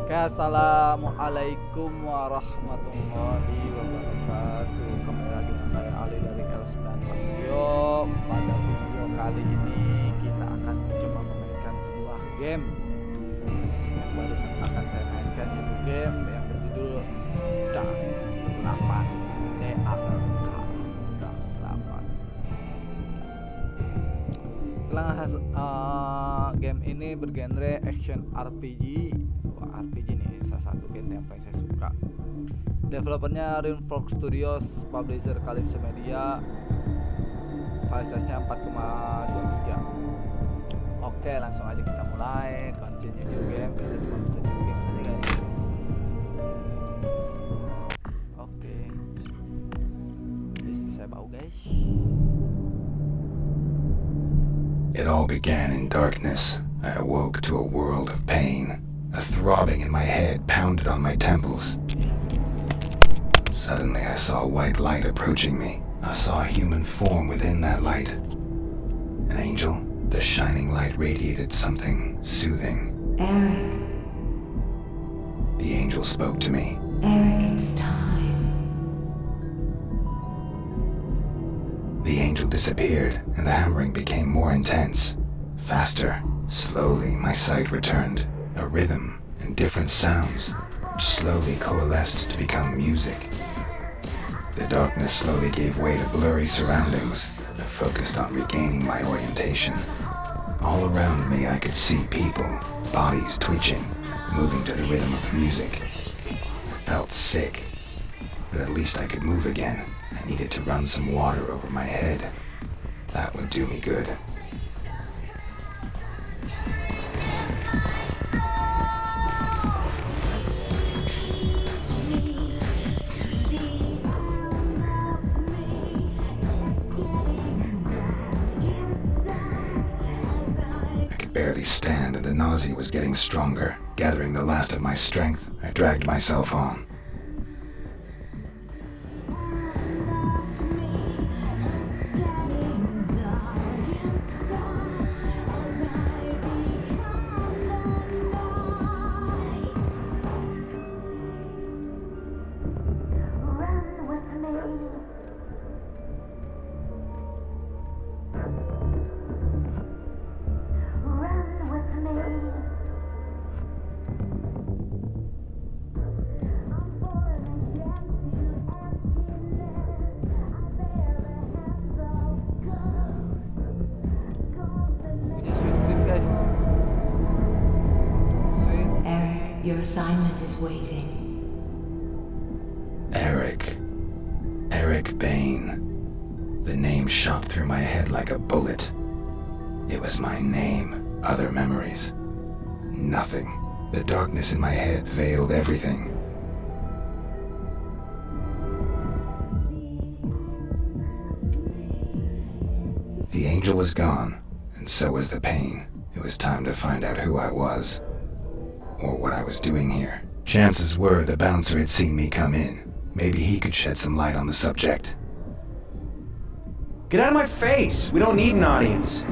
Assalamualaikum warahmatullahi wabarakatuh. Kembali lagi dengan saya Ali dari L19 Studio. Pada video kali ini kita akan mencoba memainkan sebuah game yang baru akan saya mainkan, yaitu game yang berjudul Dark 8 game ini bergenre action RPG. RPG nih salah satu game yang paling saya suka. Developernya Realmforge Studios, publisher Kalypso Media. File size-nya 4,2 GB. Oke, langsung aja kita mulai. Continue new game. Kita cuma bisa new game saja, guys. Oke. Istri saya bau, guys. It all began in darkness. I awoke to a world of pain. A throbbing in my head pounded on my temples. Suddenly I saw white light approaching me. I saw a human form within that light. An angel. The shining light radiated something soothing. Eric. The angel spoke to me. Eric, it's time. The angel disappeared, and the hammering became more intense. Faster. Slowly, my sight returned. A rhythm and different sounds, which slowly coalesced to become music. The darkness slowly gave way to blurry surroundings. I focused on regaining my orientation. All around me I could see people, bodies twitching, moving to the rhythm of the music. I felt sick, but at least I could move again. I needed to run some water over my head. That would do me good. Barely stand, and the nausea was getting stronger. Gathering the last of my strength, I dragged myself on. Your assignment is waiting. Eric Bain. The name shot through my head like a bullet. It was my name, other memories. Nothing. The darkness in my head veiled everything. The angel was gone, and so was the pain. It was time to find out who I was. Or what I was doing here. Chances were the bouncer had seen me come in. Maybe he could shed some light on the subject. Get out of my face! We don't need an audience.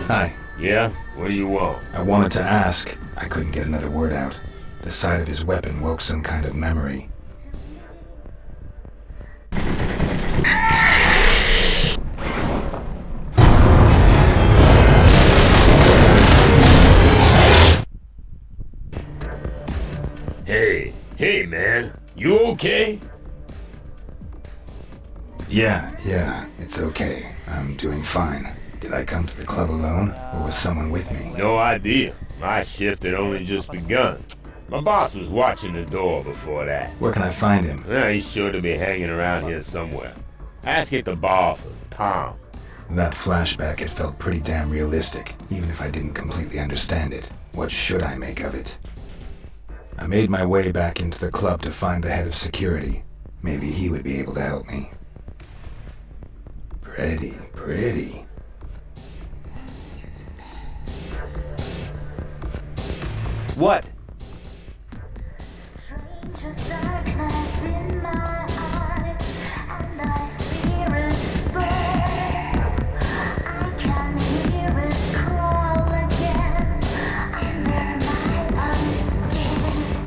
Hi. Yeah? What do you want? I wanted to ask. I couldn't get another word out. The sight of his weapon woke some kind of memory. Hey man, you okay? Yeah, it's okay. I'm doing fine. Did I come to the club alone, or was someone with me? No idea. My shift had only just begun. My boss was watching the door before that. Where can I find him? He's sure to be hanging around here somewhere. Ask at the bar for Tom. That flashback had felt pretty damn realistic, even if I didn't completely understand it. What should I make of it? I made my way back into the club to find the head of security. Maybe he would be able to help me. Pretty. What?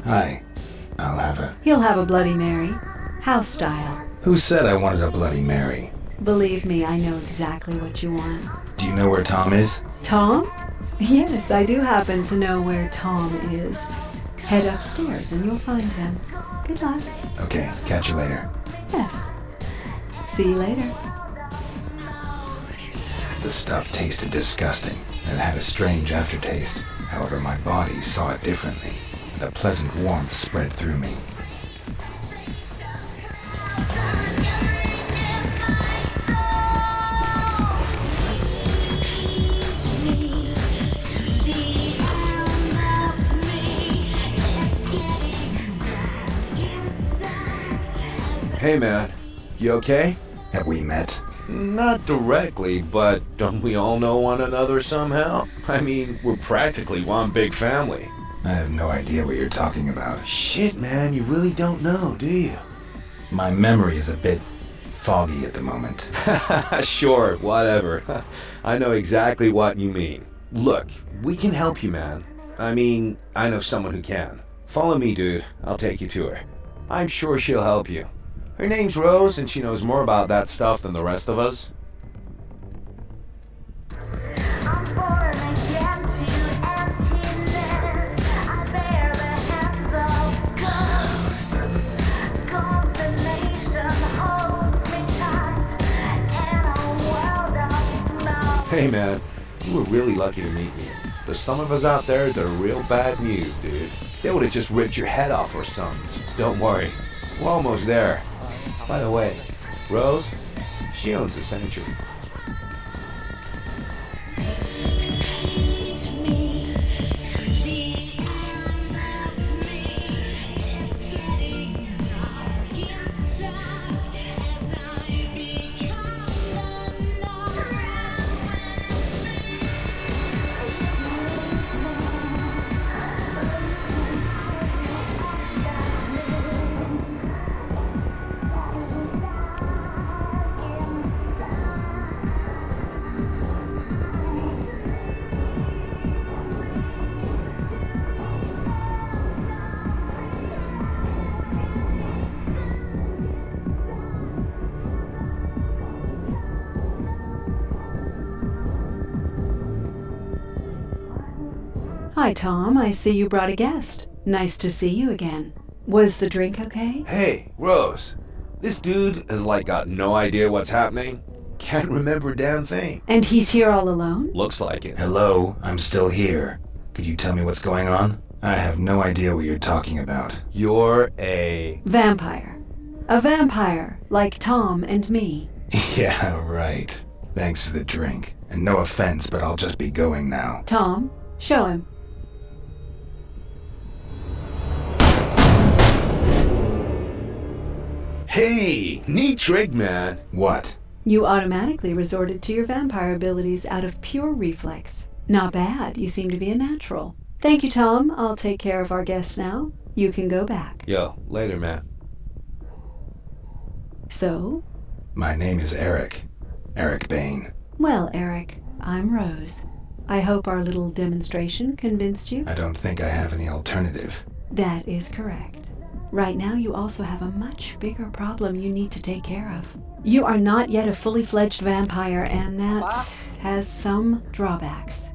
Hi. I'll have a... He'll have a Bloody Mary. House style. Who said I wanted a Bloody Mary? Believe me, I know exactly what you want. Do you know where Tom is? Tom? Yes, I do happen to know where Tom is. Head upstairs and you'll find him. Good luck. Okay, catch you later. Yes. See you later. The stuff tasted disgusting and had a strange aftertaste. However, my body saw it differently, and a pleasant warmth spread through me. Hey man, you okay? Have we met? Not directly, but don't we all know one another somehow? I mean, we're practically one big family. I have no idea what you're talking about. Shit man, you really don't know, do you? My memory is a bit foggy at the moment. Sure, whatever. I know exactly what you mean. Look, we can help you, man. I mean, I know someone who can. Follow me, dude. I'll take you to her. I'm sure she'll help you. Her name's Rose, and she knows more about that stuff than the rest of us. Hey man, you were really lucky to meet me. There's some of us out there that are real bad news, dude. They would have just ripped your head off or something. Don't worry, we're almost there. By the way, Rose, she owns the sanctuary. Hi, Tom. I see you brought a guest. Nice to see you again. Was the drink okay? Hey, Rose, this dude has got no idea what's happening. Can't remember a damn thing. And he's here all alone? Looks like it. Hello, I'm still here. Could you tell me what's going on? I have no idea what you're talking about. You're a... Vampire. A vampire, like Tom and me. Yeah, right. Thanks for the drink. And no offense, but I'll just be going now. Tom, show him. Hey, neat trick, man. What? You automatically resorted to your vampire abilities out of pure reflex. Not bad. You seem to be a natural. Thank you, Tom. I'll take care of our guest now. You can go back. Yo, later, man. So? My name is Eric. Eric Bain. Well, Eric, I'm Rose. I hope our little demonstration convinced you. I don't think I have any alternative. That is correct. Right now, you also have a much bigger problem you need to take care of. You are not yet a fully fledged vampire, and that has some drawbacks.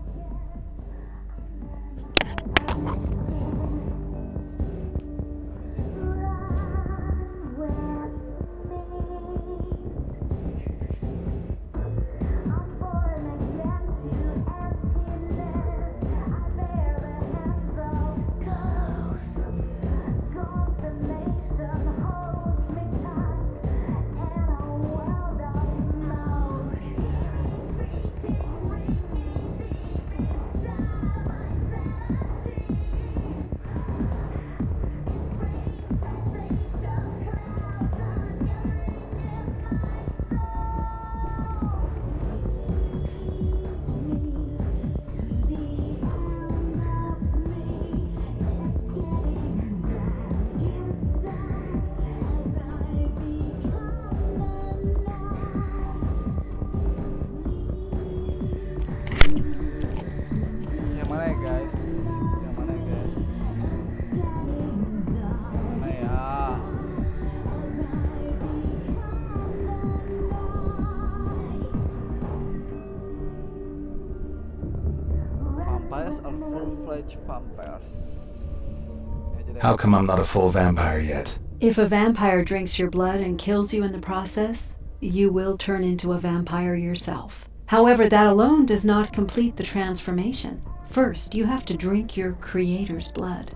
vampires or full-fledged vampires. Ya, jadi How come I'm not a full vampire yet? If a vampire drinks your blood and kills you in the process, you will turn into a vampire yourself. However, that alone does not complete the transformation. First, you have to drink your creator's blood.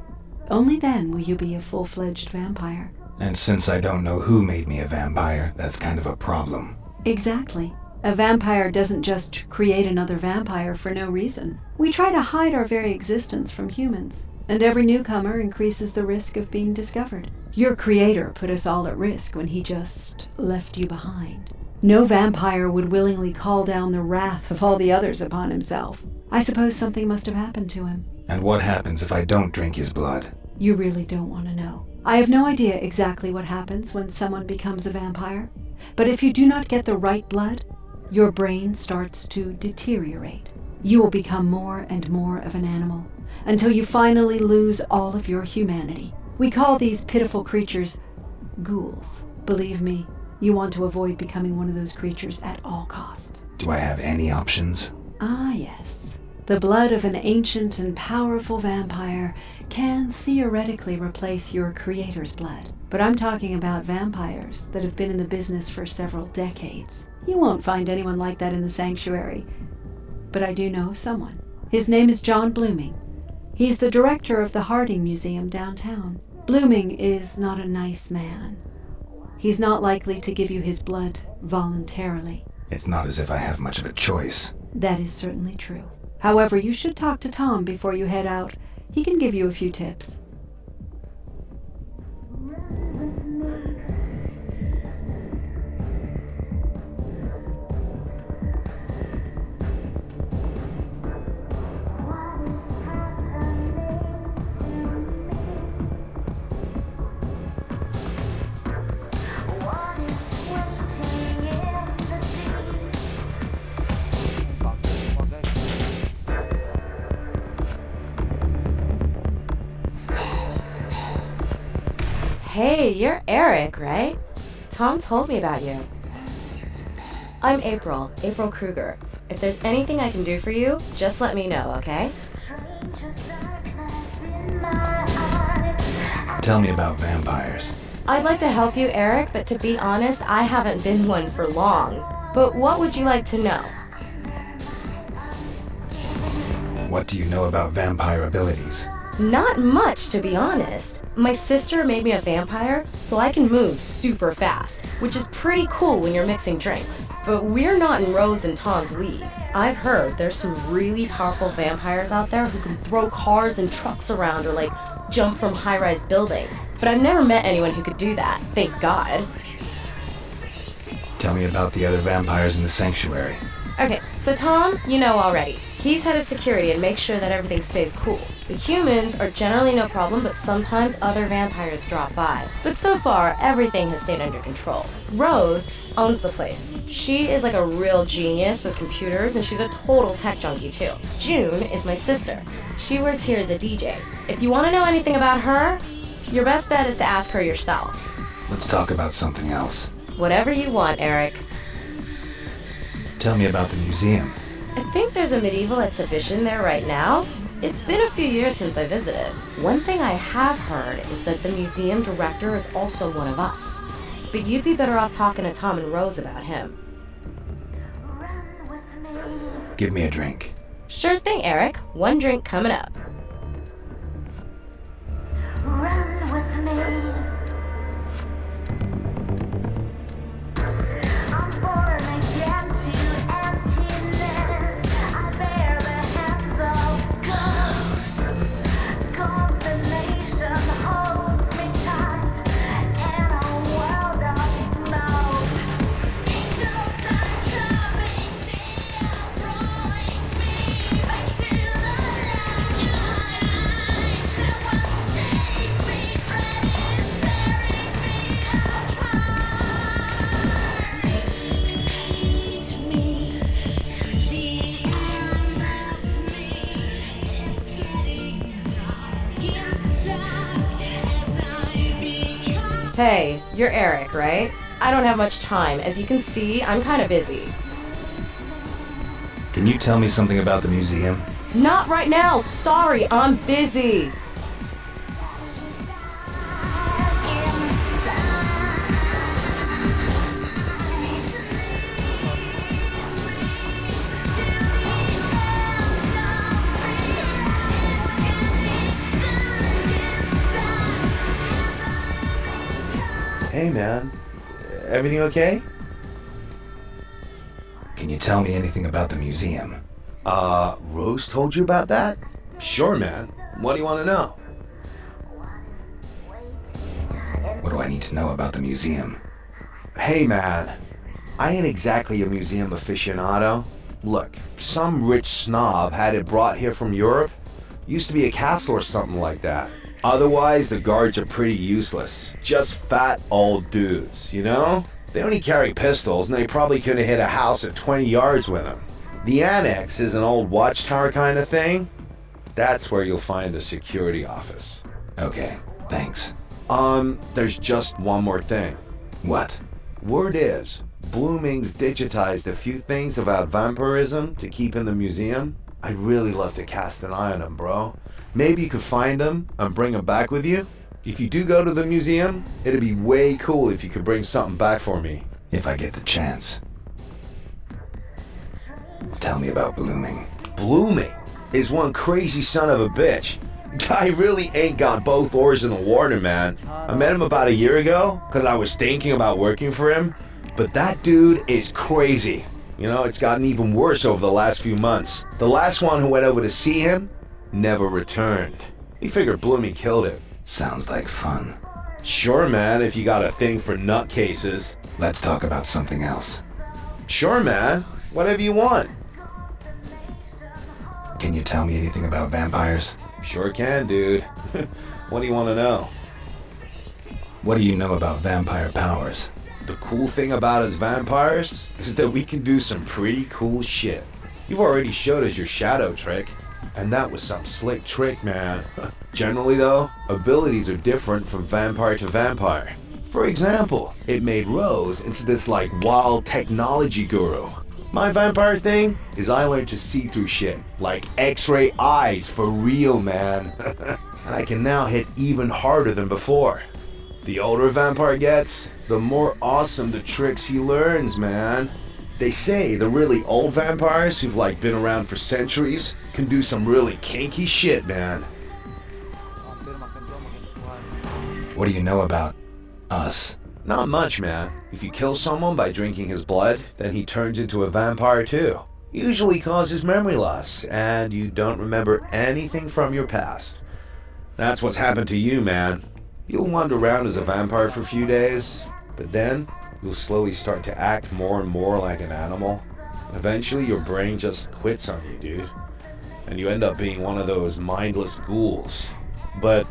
Only then will you be a full-fledged vampire. And since I don't know who made me a vampire, that's kind of a problem. Exactly. A vampire doesn't just create another vampire for no reason. We try to hide our very existence from humans, and every newcomer increases the risk of being discovered. Your creator put us all at risk when he just left you behind. No vampire would willingly call down the wrath of all the others upon himself. I suppose something must have happened to him. And what happens if I don't drink his blood? You really don't want to know. I have no idea exactly what happens when someone becomes a vampire, but if you do not get the right blood, your brain starts to deteriorate. You will become more and more of an animal, until you finally lose all of your humanity. We call these pitiful creatures ghouls. Believe me, you want to avoid becoming one of those creatures at all costs. Do I have any options? Ah, yes. The blood of an ancient and powerful vampire can theoretically replace your creator's blood. But I'm talking about vampires that have been in the business for several decades. You won't find anyone like that in the sanctuary. But I do know of someone. His name is John Blooming. He's the director of the Harding Museum downtown. Blooming is not a nice man. He's not likely to give you his blood voluntarily. It's not as if I have much of a choice. That is certainly true. However, you should talk to Tom before you head out. He can give you a few tips. Hey, you're Eric, right? Tom told me about you. I'm April Kruger. If there's anything I can do for you, just let me know, okay? Tell me about vampires. I'd like to help you, Eric, but to be honest, I haven't been one for long. But what would you like to know? What do you know about vampire abilities? Not much, to be honest. My sister made me a vampire, so I can move super fast, which is pretty cool when you're mixing drinks. But we're not in Rose and Tom's league. I've heard there's some really powerful vampires out there who can throw cars and trucks around or jump from high-rise buildings. But I've never met anyone who could do that, thank God. Tell me about the other vampires in the sanctuary. Okay, so Tom, you know already. He's head of security and makes sure that everything stays cool. The humans are generally no problem, but sometimes other vampires drop by. But so far, everything has stayed under control. Rose owns the place. She is like a real genius with computers, and she's a total tech junkie too. June is my sister. She works here as a DJ. If you want to know anything about her, your best bet is to ask her yourself. Let's talk about something else. Whatever you want, Eric. Tell me about the museum. I think there's a medieval exhibition there right now. It's been a few years since I visited. One thing I have heard is that the museum director is also one of us. But you'd be better off talking to Tom and Rose about him. Give me a drink. Sure thing, Eric. One drink coming up. Run with me. I'm born again to emptiness. I bear the hands of ghosts. Consternation holds me tight in a world of smoke. Angels are drumming me, rolling me back to the light. And one day regret is tearing me apart. Hate me to the end of me. It's getting dark inside as I become. Hey, you're Eric, right? I don't have much time. As you can see, I'm kind of busy. Can you tell me something about the museum? Not right now. Sorry, I'm busy. Hey, man. Everything okay? Can you tell me anything about the museum? Rose told you about that? Sure, man. What do you want to know? What do I need to know about the museum? Hey, man. I ain't exactly a museum aficionado. Look, some rich snob had it brought here from Europe. Used to be a castle or something like that. Otherwise, the guards are pretty useless. Just fat old dudes, you know? They only carry pistols, and they probably couldn't hit a house at 20 yards with them. The annex is an old watchtower kind of thing. That's where you'll find the security office. Okay, thanks. There's just one more thing. What? Word is, Blooming's digitized a few things about vampirism to keep in the museum. I'd really love to cast an eye on them, bro. Maybe you could find them and bring them back with you? If you do go to the museum, it'd be way cool if you could bring something back for me. If I get the chance. Tell me about Blooming. Blooming is one crazy son of a bitch. Guy really ain't got both oars in the water, man. I met him about a year ago because I was thinking about working for him. But that dude is crazy. You know, it's gotten even worse over the last few months. The last one who went over to see him never returned. He figured Blooming killed him. Sounds like fun. Sure, man, if you got a thing for nutcases. Let's talk about something else. Sure, man. Whatever you want. Can you tell me anything about vampires? Sure can, dude. What do you want to know? What do you know about vampire powers? The cool thing about us vampires is that we can do some pretty cool shit. You've already showed us your shadow trick, and that was some slick trick, man. Generally though, abilities are different from vampire to vampire. For example, it made Rose into this like wild technology guru. My vampire thing is I learned to see through shit, like X-ray eyes for real, man. And I can now hit even harder than before. The older a vampire gets, the more awesome the tricks he learns, man. They say the really old vampires who've like been around for centuries can do some really kinky shit, man. What do you know about us? Not much, man. If you kill someone by drinking his blood, then he turns into a vampire too. Usually causes memory loss, and you don't remember anything from your past. That's what's happened to you, man. You'll wander around as a vampire for a few days, but then you'll slowly start to act more and more like an animal. Eventually your brain just quits on you, dude. And you end up being one of those mindless ghouls. But,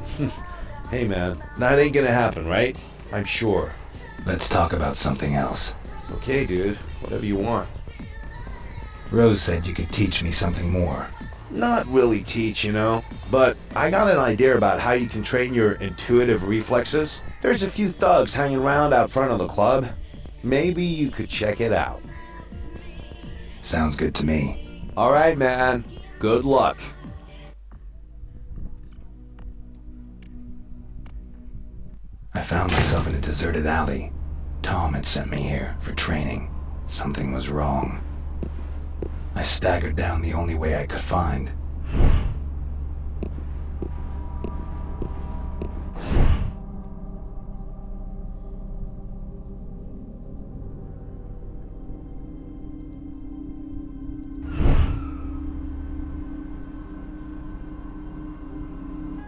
hey man, that ain't gonna happen, right? I'm sure. Let's talk about something else. Okay, dude, whatever you want. Rose said you could teach me something more. Not really teach, you know, but I got an idea about how you can train your intuitive reflexes. There's a few thugs hanging around out front of the club. Maybe you could check it out. Sounds good to me. All right, man. Good luck. I found myself in a deserted alley. Tom had sent me here for training. Something was wrong. I staggered down the only way I could find.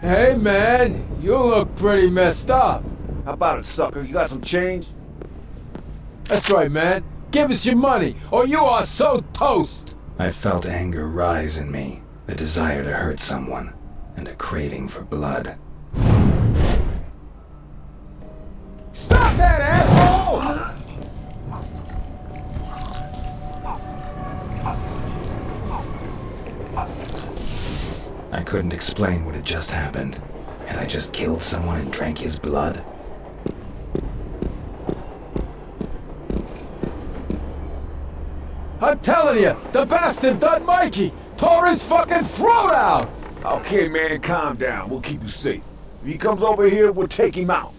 Hey man, you look pretty messed up. How about it, sucker? You got some change? That's right, man. Give us your money, or you are so toast. I felt anger rise in me, the desire to hurt someone, and a craving for blood. Stop that, asshole! I couldn't explain what had just happened. Had I just killed someone and drank his blood? I'm telling you, the bastard done Mikey! Tore his fucking throat out! Okay, man, calm down. We'll keep you safe. If he comes over here, we'll take him out.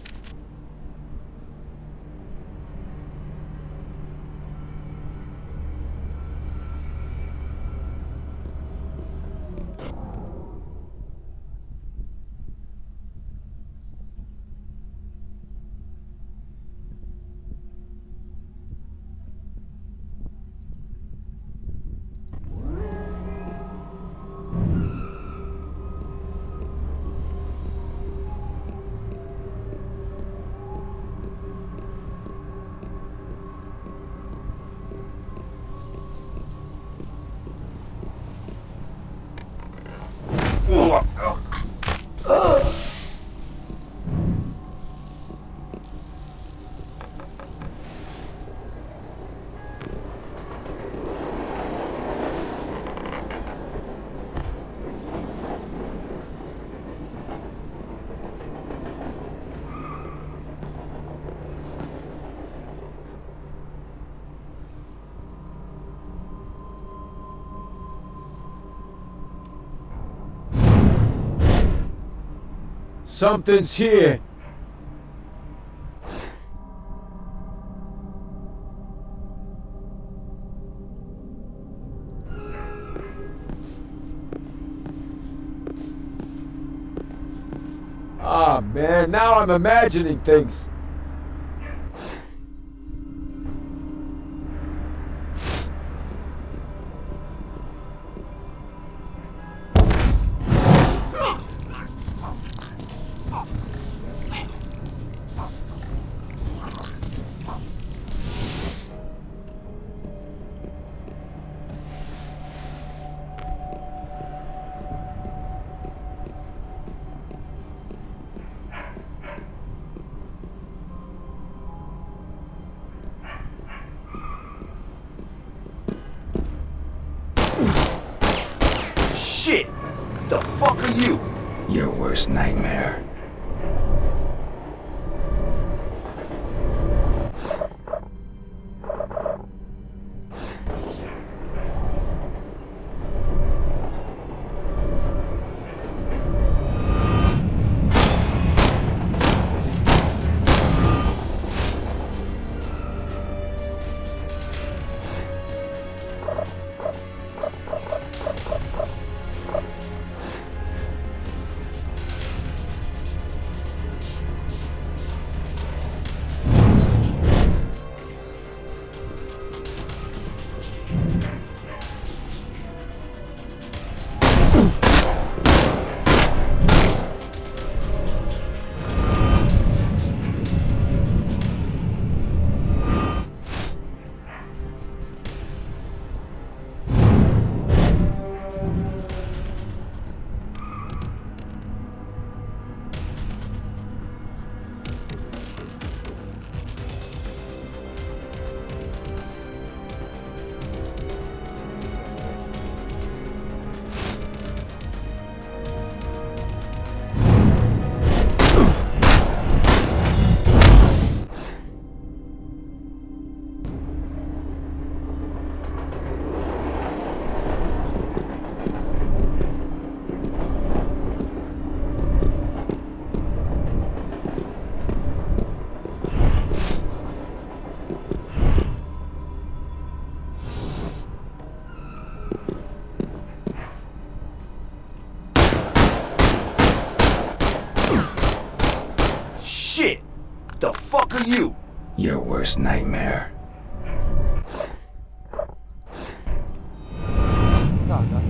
Something's here. Ah, man, now I'm imagining things. Shit! The fuck are you? Your worst nightmare. Shit! The fuck are you? Your worst nightmare. Enggak ada.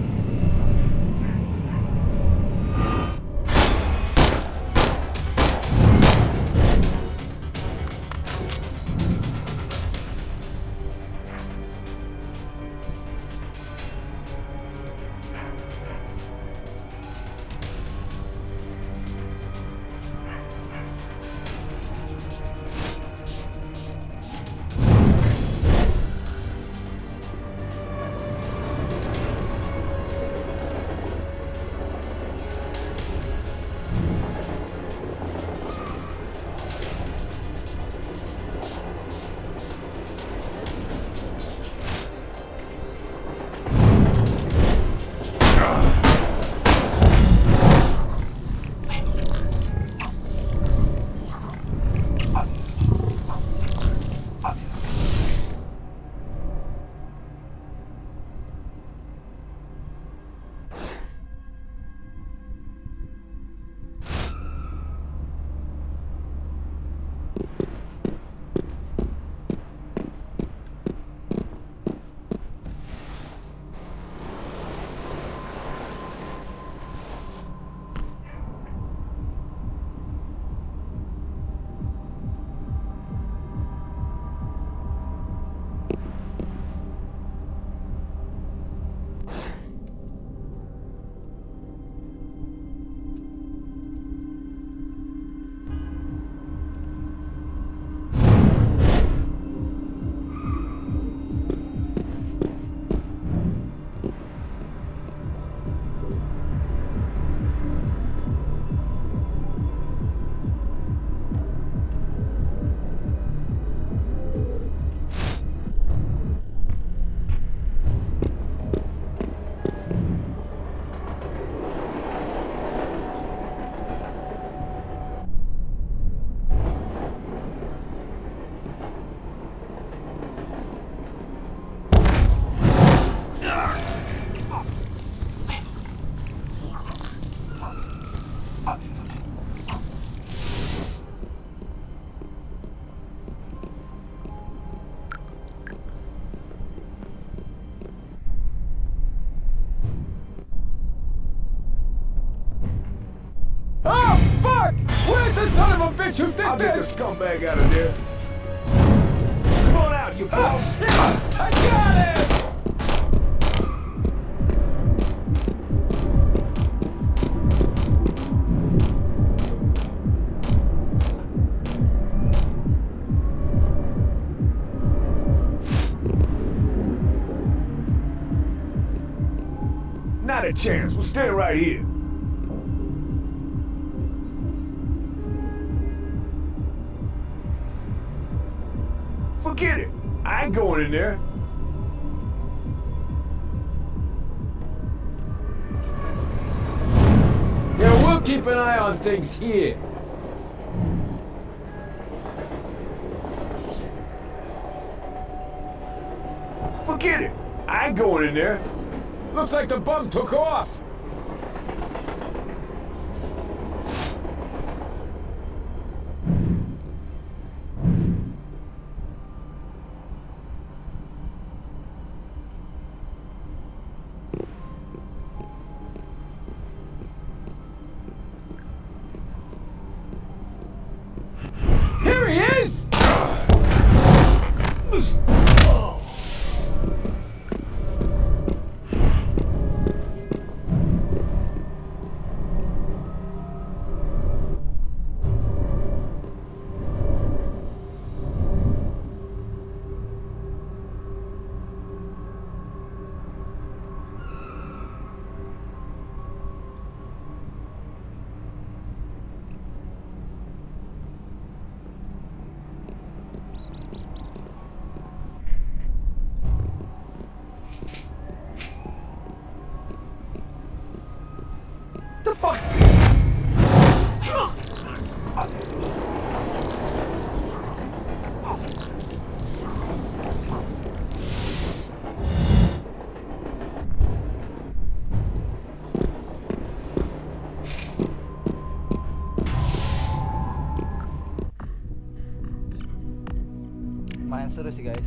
Oh, fuck! Where's the son of a bitch who did I'll get the this? scumbag out of there. Come on out, you bum. I got it! Not a chance. We'll stand right here. Forget it. I ain't going in there. Yeah, we'll keep an eye on things here. Forget it. I ain't going in there. Looks like the bum took off. Here he is! The fuck? Main seru sih guys.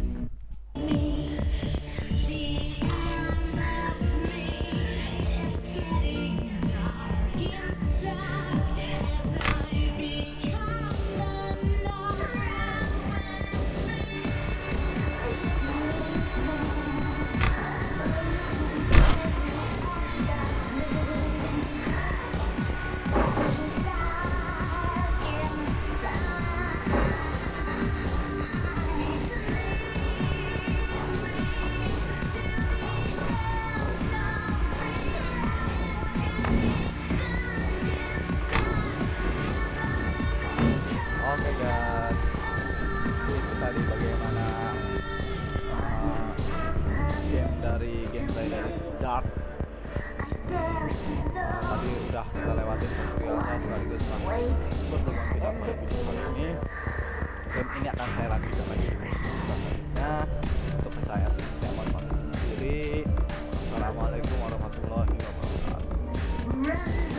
Oke guys, itu tadi bagaimana gameplay dari Dark. Tadi udah kita lewatin tutorialnya sekaligus berkembang tidak pada video kali ini. Game ini akan saya lanjutkan lagi di video selanjutnya. Untuk saya mohon pamit undur diri. Assalamualaikum warahmatullahi wabarakatuh.